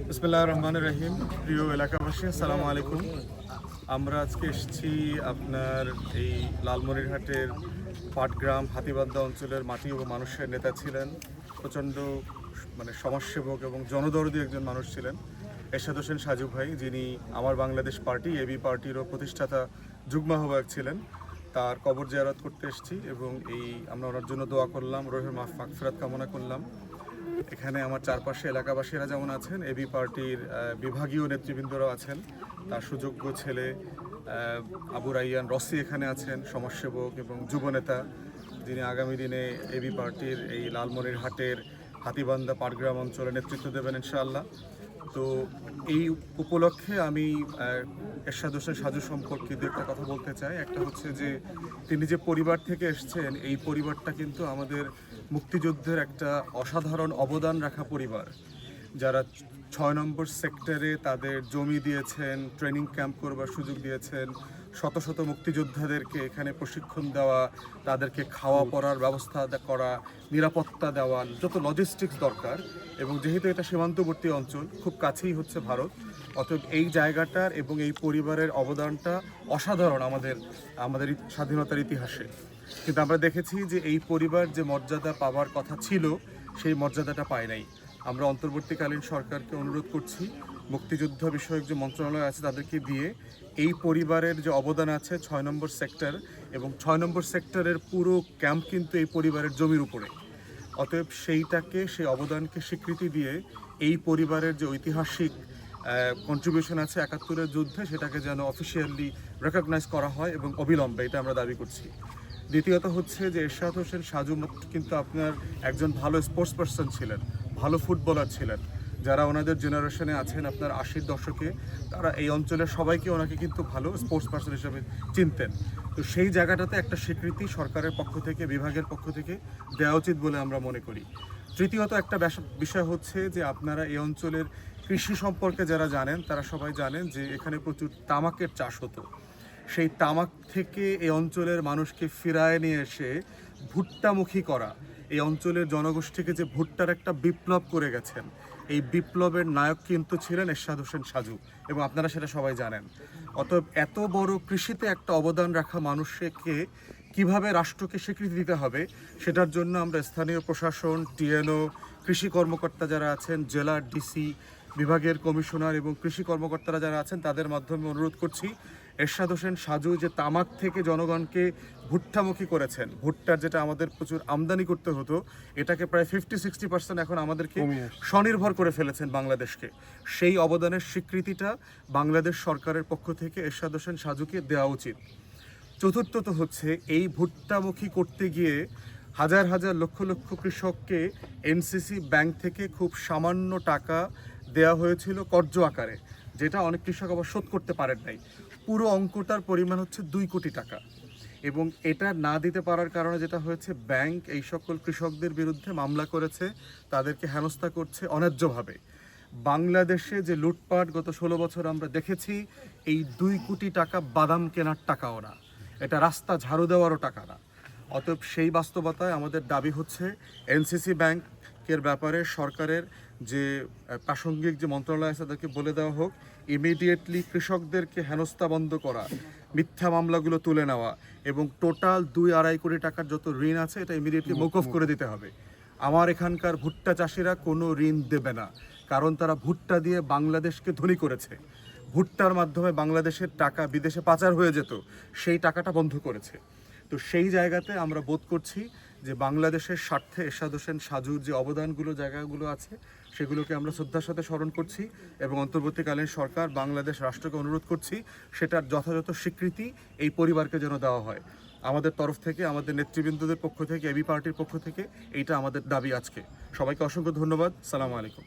বিসমিল্লাহির রহমানির রহিম। প্রিয় এলাকাবাসী, আসসালামু আলাইকুম। আমরা আজকে এসেছি আপনার এই লালমনিরহাটের পাটগ্রাম হাতিবান্ধা অঞ্চলের মাটি ও মানুষের নেতা ছিলেন, প্রচণ্ড সমাজসেবক এবং জনদরদী একজন মানুষ ছিলেন এরশাদ হোসেন সাজু ভাই, যিনি আমার বাংলাদেশ পার্টি এবি পার্টিরও প্রতিষ্ঠাতা যুগ্ম আহ্বায়ক ছিলেন। তার কবর জিয়ারত করতে এসেছি এবং আমরা ওনার জন্য দোয়া করলাম, রুহের মাগফিরাত কামনা করলাম। এখানে আমার চারপাশে এলাকাবাসীরা যেমন আছেন, এবি পার্টির বিভাগীয় নেতৃবৃন্দরাও আছেন। তার সুযোগ্য ছেলে আবু রাইয়ান রসি এখানে আছেন, সমাজসেবক এবং যুবনেতা, যিনি আগামী দিনে এবি পার্টির এই লালমনিরহাটের হাতিবান্ধা পাটগ্রাম অঞ্চলে নেতৃত্ব দেবেন ইনশাআল্লাহ। তো এই উপলক্ষে আমি এরশাদ হোসেন সাজু সম্পর্কে দু একটা কথা বলতে চাই। একটা হচ্ছে যে তিনি যে পরিবার থেকে এসেছেন, এই পরিবারটা কিন্তু আমাদের মুক্তিযুদ্ধের একটা অসাধারণ অবদান রাখা পরিবার, যারা ৬ নম্বর সেক্টরে তাদের জমি দিয়েছেন, ট্রেনিং ক্যাম্প করবার সুযোগ দিয়েছেন, শত শত মুক্তিযোদ্ধাদেরকে এখানে প্রশিক্ষণ দেওয়া, তাদেরকে খাওয়া পড়ার ব্যবস্থা করা, নিরাপত্তা দেওয়া, যত লজিস্টিক্স দরকার। এবং যেহেতু এটা সীমান্তবর্তী অঞ্চল, খুব কাছেই হচ্ছে ভারত, অতএব এই জায়গাটার এবং এই পরিবারের অবদানটা অসাধারণ আমাদের স্বাধীনতার ইতিহাসে। কিন্তু আমরা দেখেছি যে এই পরিবার যে মর্যাদা পাওয়ার কথা ছিল, সেই মর্যাদাটা পায় নাই। আমরা অন্তর্বর্তীকালীন সরকারকে অনুরোধ করছি, মুক্তিযুদ্ধ বিষয়ক যে মন্ত্রণালয় আছে তাদেরকে দিয়ে এই পরিবারের যে অবদান আছে ৬ নম্বর সেক্টর এবং ৬ নম্বর সেক্টরের পুরো ক্যাম্প কিন্তু এই পরিবারের জমির উপরে। অতএব সেই অবদানকে স্বীকৃতি দিয়ে এই পরিবারের যে ঐতিহাসিক কন্ট্রিবিউশন আছে ৭১-এর যুদ্ধে, সেটাকে যেন অফিসিয়ালি রেকগনাইজ করা হয় এবং অবিলম্বে, এটা আমরা দাবি করছি। দ্বিতীয়ত হচ্ছে যে এরশাদ হোসেন সাজু কিন্তু আপনার একজন ভালো স্পোর্টস পারসন ছিলেন, ভালো ফুটবলার ছিলেন। যারা ওনাদের জেনারেশনে আছেন আপনার ৮০-র দশকে, তারা এই অঞ্চলের সবাইকে ওনাকে কিন্তু ভালো স্পোর্টস পারসন হিসেবে চিনতেন। তো সেই জায়গাটাতে একটা স্বীকৃতি সরকারের পক্ষ থেকে, বিভাগের পক্ষ থেকে দেওয়া উচিত বলে আমরা মনে করি। তৃতীয়ত একটা বিষয় হচ্ছে যে আপনারা এই অঞ্চলের কৃষি সম্পর্কে যারা জানেন, তারা সবাই জানেন যে এখানে প্রচুর তামাকের চাষ হতো। সেই তামাক থেকে এই অঞ্চলের মানুষকে ফিরায় নিয়ে এসে ভুট্টামুখী করা, এই অঞ্চলের জনগোষ্ঠীকে যে ভুট্টার একটা বিপ্লব করে গেছেন, এই বিপ্লবের নায়ক কিন্তু ছিলেন এরশাদ হোসেন সাজু, এবং আপনারা সেটা সবাই জানেন। অতএব এত বড় কৃষিতে একটা অবদান রাখা মানুষকে কিভাবে রাষ্ট্রকে স্বীকৃতি দিতে হবে, সেটার জন্য আমরা স্থানীয় প্রশাসন, টিএনও, কৃষি কর্মকর্তা যারা আছেন, জেলার ডিসি, বিভাগের কমিশনার এবং কৃষি কর্মকর্তারা যারা আছেন, তাদের মাধ্যমে অনুরোধ করছি, এরশাদ হোসেন সাজু যে তামাক থেকে জনগণকে ভুট্টামুখী করেছেন, ভুট্টার যেটা আমাদের প্রচুর আমদানি করতে হতো, এটাকে প্রায় 50-60% এখন আমাদেরকে স্বনির্ভর করে ফেলেছেন বাংলাদেশকে। সেই অবদানের স্বীকৃতিটা বাংলাদেশ সরকারের পক্ষ থেকে এরশাদ হোসেন সাজুকে দেওয়া উচিত। চতুর্থত হচ্ছে, এই ভুট্টামুখী করতে গিয়ে হাজার হাজার লক্ষ লক্ষ কৃষককে এনসিসি ব্যাংক থেকে খুব সামান্য টাকা দেওয়া হয়েছিল কর্জ আকারে, যেটা অনেক কৃষক আবার শোধ করতে পারেন নাই। পুরো অঙ্কটার পরিমাণ হচ্ছে ২ কোটি টাকা। এবং এটা না দিতে পারার কারণে যেটা হয়েছে, ব্যাংক এই সকল কৃষকদের বিরুদ্ধে মামলা করেছে, তাদেরকে হেনস্থা করছে অন্যায্যভাবে। বাংলাদেশে যে লুটপাট গত ১৬ বছর আমরা দেখেছি, এই ২ কোটি টাকা বাদাম কেনার টাকাও না, এটা রাস্তা ঝাড়ু দেওয়ারও টাকা না। অতএব সেই বাস্তবতায় আমাদের দাবি হচ্ছে, এনসিসি ব্যাংকের ব্যাপারে সরকারের যে প্রাসঙ্গিক যে মন্ত্রণালয় আছে তাদেরকে বলে দেওয়া হোক, ইমিডিয়েটলি কৃষকদেরকে হেনস্থা বন্ধ করা, মিথ্যা মামলাগুলো তুলে নেওয়া এবং টোটাল ২-২.৫ কোটি টাকার যত ঋণ আছে এটা ইমিডিয়েটলি মওকুফ করে দিতে হবে। আমার এখানকার ভুট্টা চাষিরা কোনো ঋণ দেবে না, কারণ তারা ভুট্টা দিয়ে বাংলাদেশকে ধনী করেছে। ভুট্টার মাধ্যমে বাংলাদেশের টাকা বিদেশে পাচার হয়ে যেত, সেই টাকাটা বন্ধ করেছে। তো সেই জায়গাতে আমরা বোধ করছি যে বাংলাদেশের স্বার্থে এরশাদ হোসেন সাজুর যে জায়গাগুলো আছে, সেগুলোকে আমরা শ্রদ্ধার সাথে স্মরণ করছি এবং অন্তর্বর্তীকালীন সরকার, বাংলাদেশ রাষ্ট্রকে অনুরোধ করছি, সেটার যথাযথ স্বীকৃতি এই পরিবারকে যেন দেওয়া হয়। আমাদের তরফ থেকে, আমাদের নেতৃবৃন্দদের পক্ষ থেকে, এবি পার্টির পক্ষ থেকে এইটা আমাদের দাবি আজকে। সবাইকে অসংখ্য ধন্যবাদ। সালামু আলাইকুম।